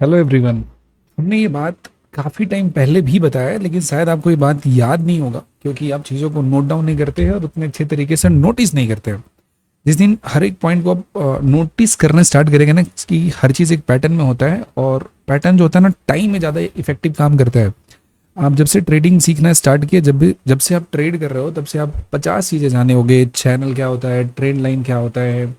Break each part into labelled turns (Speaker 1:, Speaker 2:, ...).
Speaker 1: Hello everyone. हमने ये बात काफ़ी टाइम पहले भी बताया है, लेकिन शायद आपको ये बात याद नहीं होगा क्योंकि आप चीज़ों को नोट डाउन नहीं करते हैं और उतने अच्छे तरीके से नोटिस नहीं करते हैं। जिस दिन हर एक पॉइंट को आप नोटिस करना स्टार्ट करेंगे ना कि हर चीज़ एक पैटर्न में होता है, और पैटर्न जो होता है ना टाइम में ज़्यादा इफेक्टिव काम करता है। आप जब से ट्रेडिंग सीखना स्टार्ट किए, जब से आप ट्रेड कर रहे हो, तब से आप 50 चीज़ें जाने होगे। चैनल क्या होता है, ट्रेंड लाइन क्या होता है,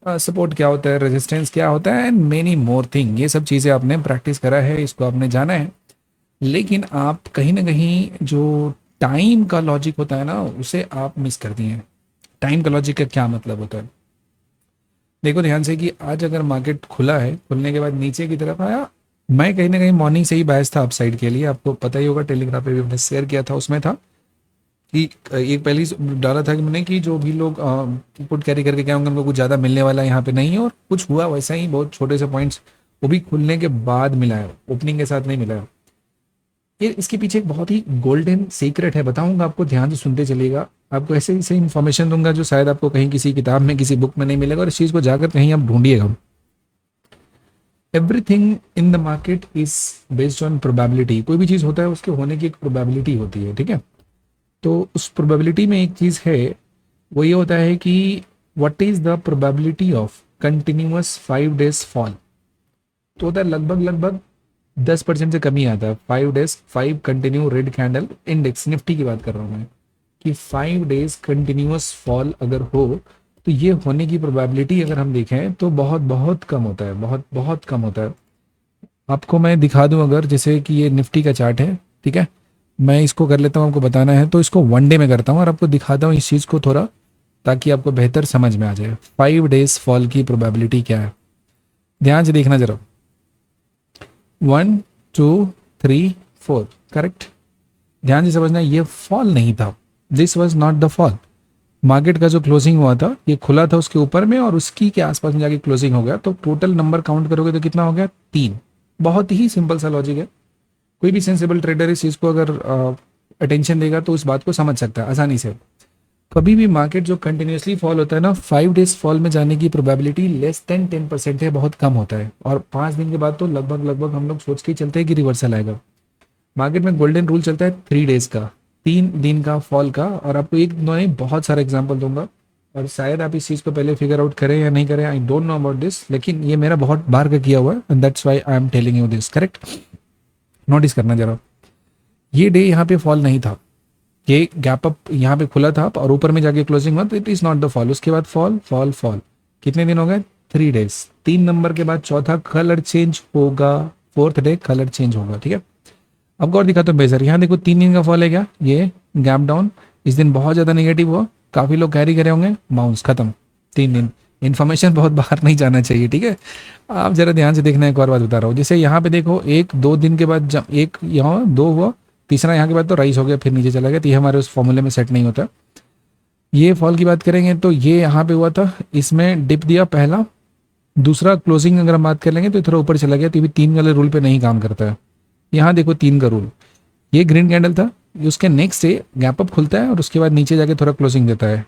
Speaker 1: सपोर्ट क्या होता है, रेजिस्टेंस क्या होता है, एंड मेनी मोर थिंग। ये सब चीज़ें आपने प्रैक्टिस करा है, इसको आपने जाना है। लेकिन आप कहीं ना कहीं जो टाइम का लॉजिक होता है ना, उसे आप मिस कर दिए हैं। टाइम का लॉजिक का क्या मतलब होता है? देखो ध्यान से कि आज अगर मार्केट खुला है, खुलने के बाद नीचे की तरफ आया, मैं कहीं ना कहीं मॉर्निंग से ही बायस था अपसाइड के लिए। आपको पता ही होगा, टेलीग्राम पे भी हमने शेयर किया था, उसमें था कि एक पहले ही डाला था कि मैंने कि जो भी लोग पुट कैरी करके गए होंगे उनको कुछ ज़्यादा मिलने वाला यहाँ पे नहीं है, और कुछ हुआ वैसा ही। बहुत छोटे से पॉइंट्स, वो भी खुलने के बाद मिला है, ओपनिंग के साथ नहीं मिला है। ये इसके पीछे एक बहुत ही गोल्डन सीक्रेट है, बताऊंगा आपको, ध्यान से सुनते चलिएगा। आपको ऐसे ही इन्फॉर्मेशन दूंगा जो शायद आपको कहीं किसी किताब में, किसी बुक में नहीं मिलेगा, और इस चीज़ को जाकर कहीं आप ढूंढिएगा। Everything in the market is based on probability. कोई भी चीज़ होता है उसके होने की एक प्रोबेबिलिटी होती है, ठीक है। तो उस प्रोबेबिलिटी में एक चीज़ है, वो ये होता है कि what is the probability of continuous 5 days fall. तो होता है लगभग लगभग 10% से कमी आता है। 5 days, 5 continue red candle, index Nifty की बात कर रहा हूँ मैं, कि 5 डेज कंटिन्यूअस फॉल अगर हो, तो ये होने की प्रोबेबिलिटी अगर हम देखें तो बहुत बहुत कम होता है, बहुत बहुत कम होता है। आपको मैं दिखा दूं, अगर जैसे कि ये निफ्टी का चार्ट है, ठीक है। मैं इसको कर लेता हूँ, आपको बताना है तो इसको 1 डे में करता हूँ और आपको दिखाता हूँ इस चीज़ को थोड़ा, ताकि आपको बेहतर समझ में आ जाए 5 डेज फॉल की प्रोबेबिलिटी क्या है। ध्यान से देखना जरा। 1 2 3 4, करेक्ट। ध्यान से समझना, ये फॉल नहीं था। This was not the fall. Market का जो क्लोजिंग हुआ था, ये खुला था उसके ऊपर में और उसकी के आसपास में जाके क्लोजिंग हो गया, तो टोटल नंबर काउंट करोगे तो कितना हो गया? 3। बहुत ही सिंपल सा लॉजिक है। कोई भी सेंसिबल ट्रेडर इस चीज़ को अगर अटेंशन देगा तो उस बात को समझ सकता है आसानी से। कभी भी मार्केट जो कंटिन्यूसली फॉल होता है ना, 5 डेज फॉल में जाने की प्रोबेबिलिटी लेस देन 10% है, बहुत कम होता है। और 5 दिन के बाद तो लगभग लगभग हम लोग सोच के ही चलते हैं कि रिवर्सल आएगा। मार्केट में गोल्डन रूल चलता है 3 डेज का, 3 दिन का फॉल का। और आपको एक दो नहीं, बहुत सारे एग्जाम्पल दूंगा, और शायद आप इस चीज़ को पहले फिगर आउट करें या नहीं करें, I don't know about this, लेकिन ये मेरा बहुत बार का किया हुआ है, and that's why I am telling you this, correct. Notice करना जरा, ये डे यहाँ पे फॉल नहीं था, ये गैप अप यहाँ पे खुला था और ऊपर में जाके क्लोजिंग हुआ, तो it is not the fall. उसके बाद फॉल फॉल फॉल, कितने दिन हो गए? 3 डेज। 3 नंबर के बाद चौथा कलर चेंज होगा, फोर्थ डे कलर चेंज होगा, ठीक है। अब और दिखा तो बेहतर, यहाँ देखो 3 दिन का फॉल है क्या, ये गैप डाउन। इस दिन बहुत ज्यादा नेगेटिव हुआ, काफी लोग कैरी करे होंगे, बाउंस खत्म। 3 दिन। इन्फॉर्मेशन बहुत बाहर नहीं जाना चाहिए, ठीक है। आप जरा ध्यान से देखना, एक और बात बता रहा हूँ। जैसे यहाँ पे देखो, 1 2 दिन के बाद जब एक यहाँ 2 हुआ, तीसरा यहाँ के बाद तो राइस हो गया, फिर नीचे चला गया, तो ये हमारे उस फॉर्मूले में सेट नहीं होता। ये फॉल की बात करेंगे तो ये यहाँ पे हुआ था, इसमें डिप दिया पहला, दूसरा क्लोजिंग अगर हम बात कर लेंगे तो थोड़ा ऊपर चला गया, तो ये भी 3 वाले रूल पे नहीं काम करता है। यहाँ देखो 3 का रूल, ये ग्रीन कैंडल था, उसके नेक्स्ट डे गैप अप खुलता है और उसके बाद नीचे जाके थोड़ा क्लोजिंग देता है।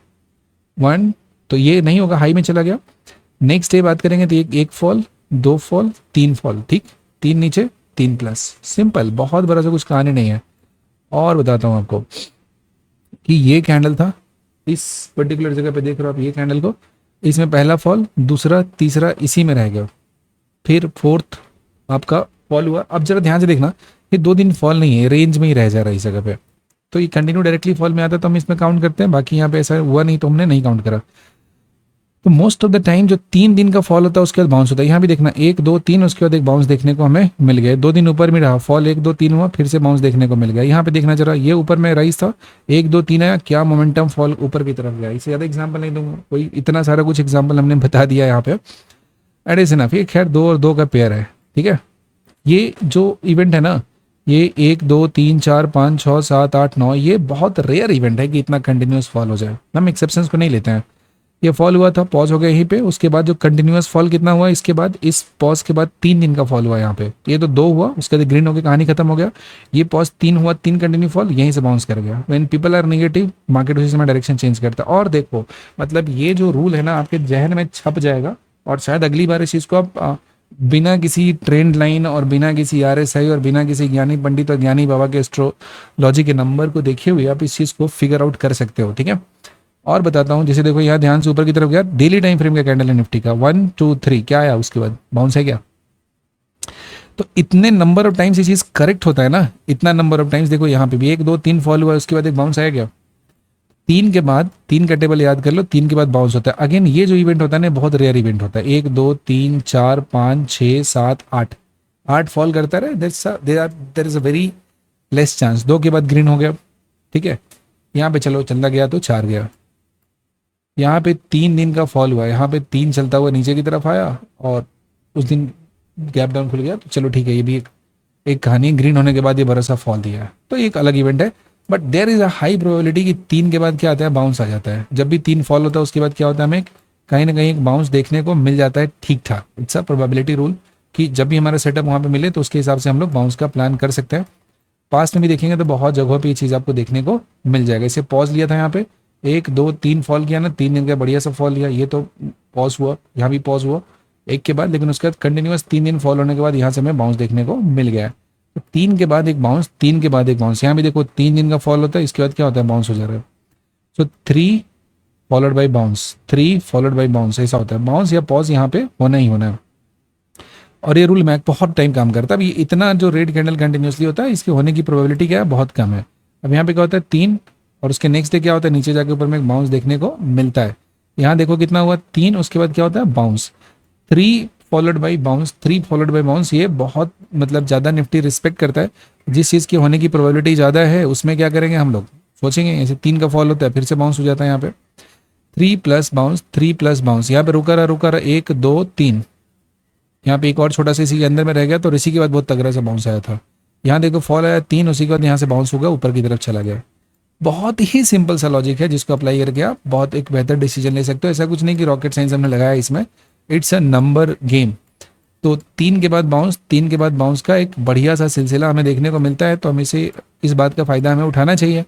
Speaker 1: 1, तो ये नहीं होगा, हाई में चला गया। नेक्स्ट डे बात करेंगे तो एक फॉल, 2 फॉल, 3 फॉल, ठीक। 3 नीचे, 3 प्लस, सिंपल, बहुत बड़ा सा कुछ कहानी नहीं है। और बताता हूँ आपको कि ये कैंडल था, इस पर्टिकुलर जगह पे देख रहे हो आप ये कैंडल को, इसमें पहला फॉल, दूसरा, तीसरा इसी में रह गया, फिर फोर्थ आपका फॉल हुआ। अब जरा ध्यान से देखना, ये 2 दिन फॉल नहीं है, रेंज में ही रह जा रहा है इस जगह पे, तो ये कंटिन्यू डायरेक्टली फॉल में आता है तो हम इसमें काउंट करते हैं, बाकी यहाँ पे ऐसा हुआ नहीं तो हमने नहीं काउंट करा। तो मोस्ट ऑफ द टाइम जो 3 दिन का फॉल होता है उसके बाद बाउंस होता है। यहाँ भी देखना, 1 2 3, उसके बाद एक बाउंस देखने को हमें मिल गया। 2 दिन ऊपर में रहा, फॉल 1 2 3 हुआ, फिर से बाउंस देखने को मिल गया। यहाँ पे देखना जरा, ये ऊपर में राइज था, 1 2 3 आया, क्या मोमेंटम फॉल ऊपर की तरफ गया। इससे ज्यादा एग्जाम्पल नहीं दूंगा, कोई इतना सारा कुछ एग्जाम्पल हमने बता दिया यहाँ पे, एट इज इनफ। ये खैर 2 और 2 का पेयर है, ठीक है। ये जो इवेंट है ना, ये 1 2 3 4 5 6 7 8 9, ये बहुत रेयर इवेंट है कि इतना कंटिन्यूस फॉल हो जाए, हम एक्सेप्शंस को नहीं लेते हैं। ये फॉल हुआ था, पॉज हो गया यहीं पे, उसके बाद जो कंटिन्यूअस फॉल कितना हुआ, इसके बाद इस पॉज के बाद 3 दिन का फॉल हुआ यहाँ पे। ये तो 2 हुआ, उसके बाद ग्रीन होकर कहानी खत्म हो गया। ये पॉज 3 हुआ, 3 कंटिन्यू फॉल, यहीं से बाउंस कर गया। When people are negative, market उसी समय डायरेक्शन चेंज करता है। और देखो, मतलब ये जो रूल है ना आपके जहन में छप जाएगा, और शायद अगली बार इस चीज को आप बिना किसी ट्रेंड लाइन और बिना किसी RSI और बिना किसी ज्ञानी पंडित और ज्ञानी बाबा के एस्ट्रोलॉजी के नंबर को देखे हुए आप इस चीज़ को फिगर आउट कर सकते हो, ठीक है। और बताता हूँ, जैसे देखो यहाँ ध्यान से ऊपर की तरफ गया, डेली टाइम फ्रेम का कैंडल है निफ्टी का, 1 2 3 क्या आया, उसके बाद बाउंस है क्या। तो इतने नंबर ऑफ टाइम्स ये चीज़ करेक्ट होता है ना, इतना नंबर ऑफ टाइम्स देखो यहाँ पे भी 1 2 3 फॉल हुआ, उसके बाद एक बाउंस आया क्या। तीन के बाद, तीन का टेबल याद कर लो, तीन के बाद बाउंस होता है। अगेन ये जो इवेंट होता है ना बहुत रेयर इवेंट होता है, 1 2 3 4 5 6 7 8, 8 फॉल करता है, there is a very less chance. दो के बाद ग्रीन हो गया, ठीक है। यहाँ पे चलो चलता गया तो 4 गया, यहाँ पे 3 दिन का फॉल हुआ, यहाँ पे 3 चलता हुआ नीचे की तरफ आया और उस दिन गैप डाउन खुल गया, तो चलो ठीक है, ये भी एक कहानी। ग्रीन होने के बाद ये बड़ा सा फॉल दिया है, तो ये एक अलग इवेंट है। But there is a high probability कि 3 के बाद क्या आता है, बाउंस आ जाता है। जब भी 3 फॉल होता है उसके बाद क्या होता है, हमें कहीं ना कहीं एक बाउंस देखने को मिल जाता है, ठीक ठाक। इट्स अ प्रोबेबिलिटी रूल कि जब भी हमारा सेटअप वहाँ पे मिले तो उसके हिसाब से हम लोग बाउंस का प्लान कर सकते हैं। पास्ट में भी देखेंगे तो बहुत जगहों पे ये चीज़ आपको देखने को मिल जाएगा। इसे पॉज लिया था यहाँ पे, 1 2 3 फॉल किया ना, 3 दिन का बढ़िया सा फॉल लिया, ये तो पॉज हुआ, यहाँ भी पॉज हुआ एक के बाद, लेकिन उसके बाद कंटिन्यूस 3 दिन फॉल होने के बाद यहाँ से हमें बाउंस देखने को मिल गया है। तो 3 के बाद एक बाउंस, 3 के बाद एक बाउंस, यहाँ भी देखो 3 दिन का फॉल होता है, इसके बाद क्या होता है, बाउंस हो जा रहा है। सो 3 followed by bounce, 3 followed by bounce, ऐसा होता है। बाउंस या पॉज यहाँ पे होना ही होना है, और ये रूल मैक बहुत टाइम काम करता है। अब ये इतना जो रेड कैंडल कंटिन्यूसली होता है, इसके होने की प्रोबेबिलिटी क्या है, बहुत कम है। अब यहाँ पे क्या होता है, 3, और उसके नेक्स्ट डे क्या होता है, नीचे जाके ऊपर में एक बाउंस देखने को मिलता है। यहाँ देखो कितना हुआ, 3, उसके बाद क्या होता है, bounce. 3 followed by bounce, 3 followed by bounce, ये बहुत मतलब ज़्यादा निफ्टी रिस्पेक्ट करता है। जिस चीज़ की होने की प्रोबेबिलिटी ज़्यादा है उसमें क्या करेंगे हम लोग, सोचेंगे ऐसे 3 का फॉल होता है, फिर से बाउंस हो जाता है। यहाँ पे 3 प्लस बाउंस, 3 प्लस बाउंस, यहाँ पे रुका रहा 1 2 3, यहाँ पे एक और छोटा सा इसी के अंदर में रह गया, तो इसी के बाद बहुत तगड़ा सा बाउंस आया था। यहाँ देखो फॉल आया 3, उसी के बाद यहाँ से बाउंस होगा, ऊपर की तरफ चला गया। बहुत ही सिंपल सा लॉजिक है जिसको अप्लाई करके आप बहुत एक बेहतर डिसीजन ले सकते हो। ऐसा कुछ नहीं कि रॉकेट साइंस हमने लगाया इसमें, इट्स अ नंबर गेम। तो 3 के बाद बाउंस, 3 के बाद बाउंस का एक बढ़िया सा सिलसिला हमें देखने को मिलता है, तो हमें इसे, इस बात का फायदा हमें उठाना चाहिए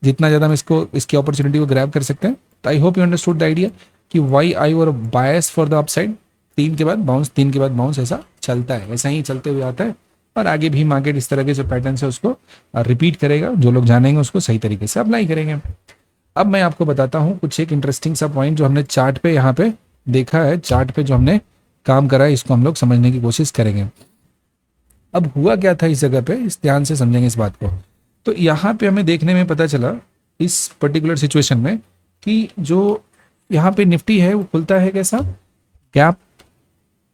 Speaker 1: जितना ज़्यादा हम इसको, इसकी अपॉर्चुनिटी को ग्रैब कर सकते हैं। तो I hope you understood the idea कि why I were bias for the upside. 3 के बाद बाउंस, 3 के बाद बाउंस, ऐसा चलता है, ऐसा ही चलते हुए आता है, और आगे भी मार्केट इस तरह के जो पैटर्न है उसको रिपीट करेगा। जो लोग जानेंगे उसको सही तरीके से अप्लाई करेंगे। अब मैं आपको बताता हूँ कुछ एक इंटरेस्टिंग सा पॉइंट जो हमने चार्ट पे यहाँ पे देखा है, चार्ट पे जो हमने काम करा है, इसको हम लोग समझने की कोशिश करेंगे। अब हुआ क्या था इस जगह पे, इस ध्यान से समझेंगे इस बात को। तो यहाँ पे हमें देखने में पता चला इस पर्टिकुलर सिचुएशन में कि जो यहाँ पे निफ्टी है वो खुलता है कैसा, गैप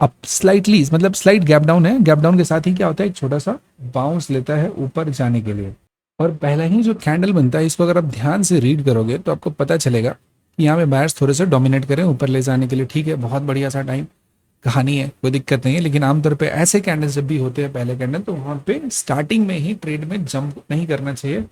Speaker 1: अप स्लाइटली, मतलब स्लाइट गैप डाउन है। गैप डाउन के साथ ही क्या होता है, एक छोटा सा बाउंस लेता है ऊपर जाने के लिए। और पहला ही जो कैंडल बनता है, इसको अगर आप ध्यान से रीड करोगे तो आपको पता चलेगा कि यहाँ पे बायर्स थोड़े से डोमिनेट करें ऊपर ले जाने के लिए। ठीक है, बहुत बढ़िया सा टाइम कहानी है, कोई दिक्कत नहीं है। लेकिन आमतौर पे ऐसे कैंडल्स जब भी होते हैं पहले कैंडल, तो वहाँ पे स्टार्टिंग में ही ट्रेड में जंप नहीं करना चाहिए।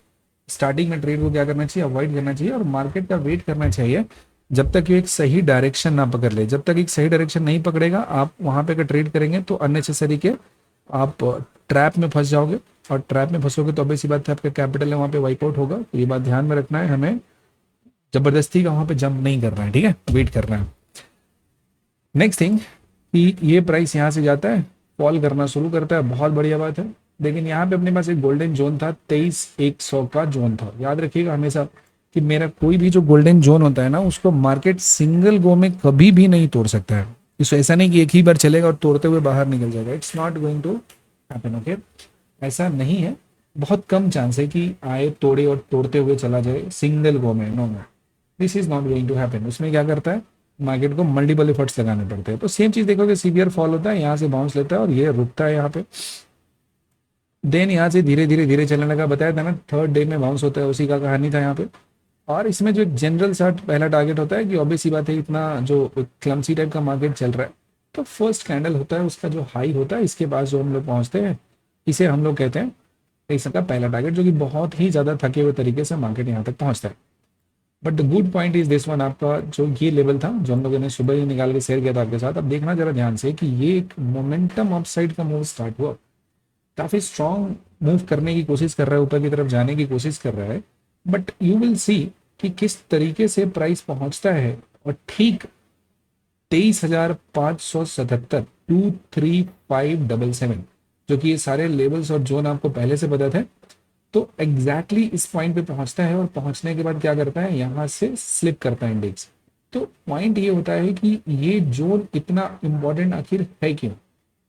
Speaker 1: स्टार्टिंग में ट्रेड को क्या करना चाहिए, अवॉइड करना चाहिए, और मार्केट का वेट करना चाहिए जब तक ये एक सही डायरेक्शन ना पकड़ ले। जब तक एक सही डायरेक्शन नहीं पकड़ेगा, आप वहाँ पे अगर ट्रेड करेंगे तो अननेसेसरी के आप ट्रैप में फंस जाओगे, और ट्रैप में फंसोगे तो ऑब्वियस सी बात है आपका कैपिटल है वहाँ पे वाइप आउट होगा। तो ये बात ध्यान में रखना है, हमें जबरदस्ती का वहाँ पे जंप नहीं करना है, ठीक है, वेट करना है। नेक्स्ट थिंग कि ये प्राइस यहाँ से जाता है, फॉल करना शुरू करता है, बहुत बढ़िया बात है। लेकिन यहाँ पे अपने पास एक गोल्डन जोन था, 23,100 का जोन था। याद रखिएगा हमेशा कि मेरा कोई भी जो गोल्डन जोन होता है ना, उसको मार्केट सिंगल गो में कभी भी नहीं तोड़ सकता है। इसको ऐसा नहीं कि एक ही बार चलेगा और तोड़ते हुए बाहर निकल जाएगा, it's not going to happen, okay. ऐसा नहीं है, बहुत कम चांस है कि आए तोड़े और तोड़ते हुए चला जाए सिंगल गो में, no no, this is not going to happen. उसमें क्या करता है, मार्केट को मल्टीपल एफर्ट्स लगाने पड़ते हैं। तो सेम चीज देखोगे, सीवियर फॉल होता है, यहाँ से बाउंस लेता है और ये रुकता है यहाँ पे, देन यहाँ से धीरे धीरे धीरे चलने लगा। बताया था ना, थर्ड डे में बाउंस होता है, उसी का कहानी था यहाँ पे। और इसमें जो एक जनरल सा पहला टारगेट होता है कि ऑब्वियस सी बात है, इतना जो क्लमसी टाइप का मार्केट चल रहा है, तो फर्स्ट कैंडल होता है उसका जो हाई होता है, इसके पास जो हम लोग पहुंचते हैं, इसे हम लोग कहते हैं इसका पहला टारगेट, जो कि बहुत ही ज्यादा थके हुए तरीके से मार्केट यहाँ तक पहुंचता है। But the good point is this one, आपका जो ये लेवल था जो हम लोगों ने सुबह ही निकाल के शेयर किया था आपके साथ, अब देखना जरा ध्यान से कि ये एक मोमेंटम अपसाइड का मूव स्टार्ट हुआ, काफी स्ट्रॉन्ग मूव करने की कोशिश कर रहा है, ऊपर की तरफ जाने की कोशिश कर रहा है। बट यू विल सी कि किस तरीके से प्राइस पहुंचता है, और ठीक 23,577 23577, जो कि ये सारे लेवल्स और जोन आपको पहले से पता थे। तो एग्जैक्टली इस पॉइंट पे पहुंचता है और पहुंचने के बाद क्या करता है, यहाँ से स्लिप करता है इंडेक्स। तो पॉइंट ये होता है कि ये जोन इतना इंपॉर्टेंट आखिर है क्यों?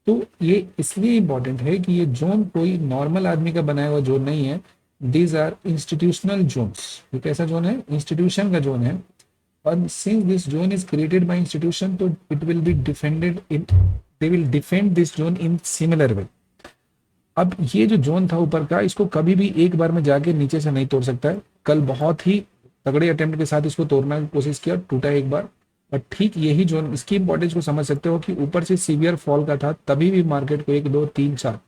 Speaker 1: तो ये इसलिए इंपॉर्टेंट है कि ये जोन कोई नॉर्मल आदमी का बनाया हुआ जोन नहीं है। These are institutional zones. ये कैसा जोन है? इंस्टीट्यूशन का जोन है। और since this zone is created by institution, तो it will be defended in, they will defend this zone in similar way. अब ये जो जोन था ऊपर का, इसको कभी भी एक बार में जाके नीचे से नहीं तोड़ सकता है। कल बहुत ही तगड़े अटेम्प्ट के साथ इसको तोड़ने की कोशिश किया, टूटा एक बार। और ठीक यही जोन, इसकी इंपॉर्टेंस को समझ सकते हो कि ऊपर से सीवियर फॉल का था, तभी भी मार्केट को 1 2 3 4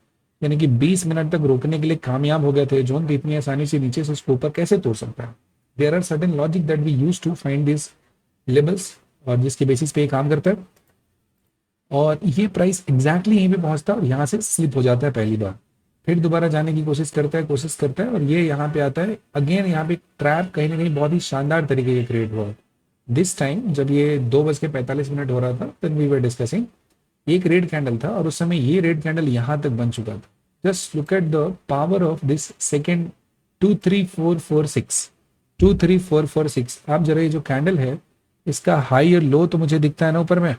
Speaker 1: यानी कि 20 मिनट तक रोकने के लिए कामयाब हो गए थे जोन। भी इतनी आसानी से नीचे से उसको ऊपर कैसे तोड़ सकता है? There are certain logic that we use to find this levels, और जिसके बेसिस पे ये काम करता है। और ये प्राइस एग्जैक्टली यहीं पे पहुंचता है और यहाँ से स्लिप हो जाता है पहली बार। फिर दोबारा जाने की कोशिश करता है और ये यहाँ पे आता है अगेन। यहाँ पे ट्रैप कहीं ना कहीं बहुत ही शानदार तरीके से क्रिएट हुआ। दिस टाइम जब ये 2:45 हो रहा था, देन वी वर डिस्कसिंग, एक रेड कैंडल था और उस समय ये रेड कैंडल यहाँ तक बन चुका था। Just look at the power of this second 23446। आप जरा ये जो कैंडल है, इसका हाई और लो तो मुझे दिखता है ना ऊपर में,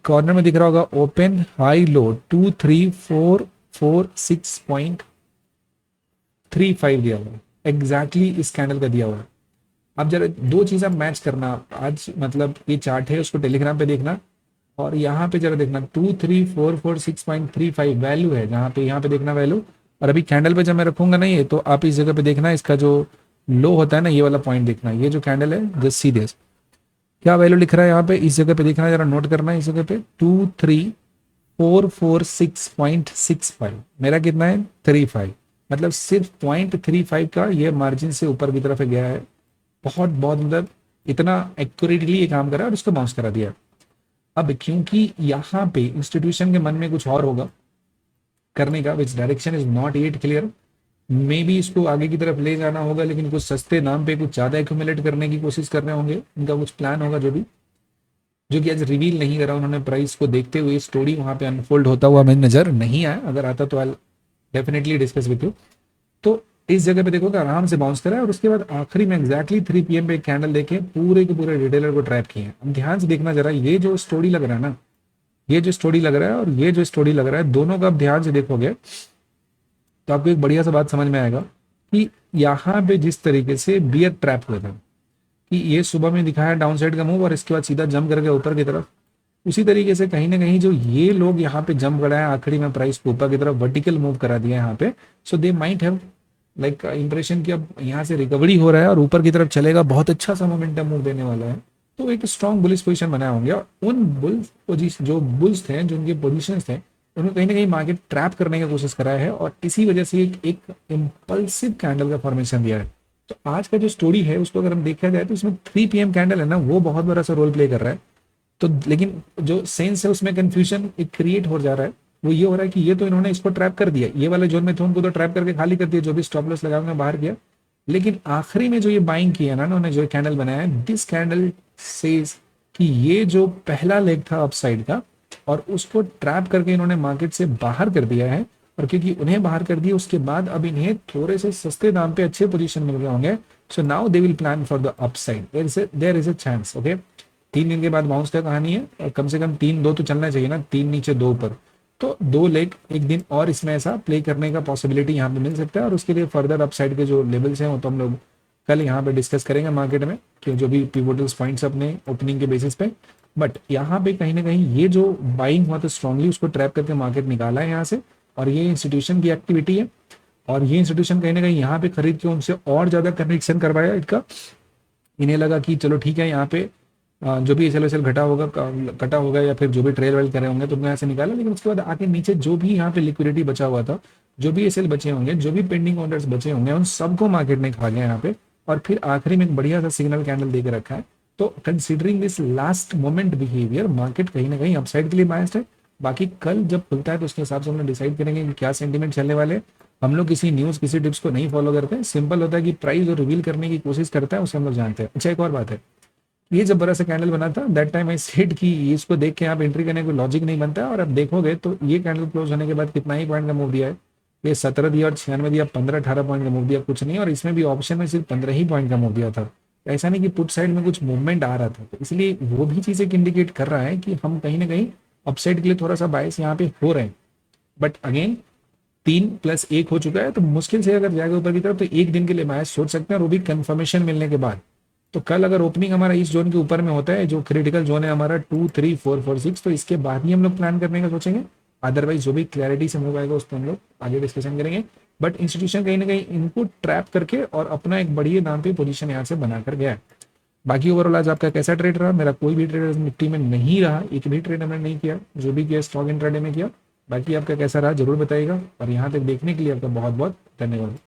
Speaker 1: कॉर्नर में दिख रहा होगा, ओपन हाई लो 23446.35 दिया हुआ है, एग्जैक्टली इस कैंडल का दिया हुआ है। अब जरा दो चीज आप मैच करना, आज मतलब ये चार्ट है उसको टेलीग्राम पे देखना, और यहाँ पे जरा देखना 23446.35 वैल्यू है, जहाँ पे यहाँ पे देखना वैल्यू। और अभी कैंडल पे जब मैं रखूंगा ना ये, तो आप इस जगह पे देखना, इसका जो लो होता है ना, ये वाला पॉइंट देखना, ये जो कैंडल है जस्ट सी दिस, क्या वैल्यू लिख रहा है यहाँ पे, इस जगह पे देखना, जरा नोट करना है इस जगह पे 23446.65। मेरा कितना है? 35। मतलब सिर्फ 0.35 का ये मार्जिन से ऊपर की तरफ गया है। बहुत बहुत मतलब इतना एक्यूरेटली ये काम करा और उसको बाउंस करा दिया। अब क्योंकि यहाँ पे इंस्टीट्यूशन के मन में कुछ और होगा करने का, which direction is not yet clear, may be इसको आगे की तरफ ले जाना होगा, लेकिन कुछ सस्ते नाम पे कुछ ज्यादा एक्यूमुलेट करने की कोशिश कर रहे होंगे, इनका कुछ प्लान होगा जो कि आज रिवील नहीं करा उन्होंने। प्राइस को देखते हुए स्टोरी वहां पे अनफोल्ड होता हुआ हमें नजर नहीं आया, अगर आता तो I definitely discuss with you. तो इस जगह पे देखो कि आराम से बाउंस करा है और उसके बाद आखिरी में एग्जैक्टली 3 PM पे एक कैंडल देके पूरे के पूरे रिटेलर को ट्रैप किए हैं। अब ध्यान से देखना जरा, ये जो स्टोरी लग रहा है ना, ये जो स्टोरी लग रहा है और ये जो स्टोरी लग रहा है, दोनों का आप ध्यान से देखोगे तो आपको एक बढ़िया सा बात समझ में आएगा कि यहाँ पे जिस तरीके से बियर ट्रैप हुआ था कि ये सुबह में दिखाया डाउन साइड का मूव और इसके बाद सीधा जंप करके ऊपर की तरफ, उसी तरीके से कहीं ना कहीं जो ये लोग यहाँ पे जंप कराया आखिरी में प्राइस को ऊपर की तरफ वर्टिकल मूव करा दिया यहाँ पे। So they might have like impression कि अब यहाँ से रिकवरी हो रहा है और ऊपर की तरफ चलेगा, बहुत अच्छा सा मोमेंटम मूव देने वाला है। तो एक स्ट्रॉन्ग बुलिश पोजीशन बनाए होंगे और उन बुल्स पोजीशन जो बुल्स थे, जो उनके पोजीशन थे, उन्होंने कहीं ना कहीं मार्केट ट्रैप करने की कोशिश करा है और इसी वजह से एक इम्पल्सिव कैंडल का फॉर्मेशन दिया है। तो आज का जो स्टोरी है उसको अगर हम देखा जाए तो इसमें 3 PM कैंडल है ना, वो बहुत बड़ा सा रोल प्ले कर रहा है। तो लेकिन जो सेंस है उसमें कंफ्यूजन एक क्रिएट हो जा रहा है, वो ये हो रहा है कि ये तो इन्होंने इसको ट्रैप कर दिया, ये वाले जोन में थे उनको तो ट्रैप करके खाली कर दिया, जो भी स्टॉप लॉस लगा बाहर किया। लेकिन आखिरी में जो ये बाइंग किया ना उन्होंने, जो कैंडल बनाया है, दिस कैंडल सेज कि ये जो पहला लेग था अपसाइड का और उसको ट्रैप करके इन्होंने मार्केट से बाहर कर दिया है। और क्योंकि उन्हें बाहर कर दिया उसके बाद अब इन्हें थोड़े से सस्ते दाम पे अच्छे पोजीशन मिल गए होंगे। So now they will plan for the upside, there is a chance. Okay, 3 दिन के बाद बाउंस का कहानी है और कम से कम 3-2 तो चलना चाहिए ना, 3 नीचे 2 ऊपर, तो 2 लेग एक दिन और इसमें ऐसा प्ले करने का पॉसिबिलिटी यहाँ पे मिल सकता है। और उसके लिए फर्दर अपसाइड के जो लेवल्स हैं वो तो हम लोग कल यहाँ पे डिस्कस करेंगे मार्केट में, कि जो भी पिवोटल पॉइंट्स अपने ओपनिंग के बेसिस पे। बट यहाँ पे कहीं ना कहीं ये जो बाइंग हुआ था स्ट्रांगली, उसको ट्रैप करके मार्केट निकाला है यहाँ से, और ये इंस्टीट्यूशन की एक्टिविटी है। और ये इंस्टीट्यूशन कहीं ना कहीं यहाँ पे खरीद के उनसे और ज्यादा कन्विक्शन करवाया इनका। इन्हें लगा कि चलो ठीक है, यहाँ पे जो भी एसएल वेसल कटा होगा या फिर जो भी ट्रेल वेल करे होंगे तो यहाँ से निकाला। लेकिन उसके बाद आके नीचे जो भी यहाँ पे लिक्विडिटी बचा हुआ था, जो भी एसएल बचे होंगे, जो भी पेंडिंग ऑर्डर्स बचे होंगे, उन सबको मार्केट ने खा गया यहाँ पे। और फिर आखिरी में एक बढ़िया सा सिग्नल कैंडल देकर रखा है। तो considering this last moment behaviour, market कहीं ना कहीं अपसाइड के लिए बायस्ड है। बाकी कल जब खुलता है तो उसके हिसाब से हम लोग डिसाइड करेंगे कि क्या सेंटीमेंट चलने वाले। हम लोग किसी न्यूज़ किसी टिप्स को नहीं फॉलो करते हैं, सिंपल होता है कि प्राइस जो रिवील करने की कोशिश करता है उसे हम लोग जानते हैं। अच्छा, एक और बात है ये जब बड़ा सा कैंडल बना था दैट टाइम आई सेड कि इसको देख के आप एंट्री करने का लॉजिक नहीं बनता है, और अब देखोगे तो ये कैंडल क्लोज होने के बाद कितना ही पॉइंट का मूव दिया है, ये 17 दिया और 96 दिया, 15-18 पॉइंट का मूव दिया, कुछ नहीं। और इसमें भी ऑप्शन में सिर्फ 15 ही पॉइंट का मूव दिया था। ऐसा नहीं कि पुट साइड में कुछ मूवमेंट आ रहा था, तो इसलिए वो भी चीज़ एक इंडिकेट कर रहा है कि हम कहीं ना कहीं अपसाइड के लिए थोड़ा सा बायस यहाँ पे हो रहे हैं। बट अगेन 3+1 हो चुका है, तो मुश्किल से अगर जाएगा ऊपर की तरफ तो एक दिन के लिए बायस सोच सकते हैं, और वो भी कंफर्मेशन मिलने के बाद। तो कल अगर ओपनिंग हमारा इस जोन के ऊपर में होता है, जो क्रिटिकल जोन है हमारा 2, 3, 4, 4, 6, तो इसके बाद ही हम लोग प्लान करने का सोचेंगे। अदरवाइज जो भी क्लैरिटी से मूव आएगा उस पर हम लोग आगे डिस्कशन करेंगे। बट इंस्टीट्यूशन कहीं ना कहीं इनको ट्रैप करके और अपना एक बढ़िया नाम पे पोजीशन यहाँ से बनाकर गया है। बाकी ओवरऑल आज आपका कैसा ट्रेड रहा? मेरा कोई भी ट्रेड निफ्टी में नहीं रहा, एक भी ट्रेड हमने नहीं किया, जो भी किया स्टॉक इंट्राडे में किया। बाकी आपका कैसा रहा जरूर बताइएगा, और यहाँ तक देखने के लिए आपका बहुत बहुत धन्यवाद।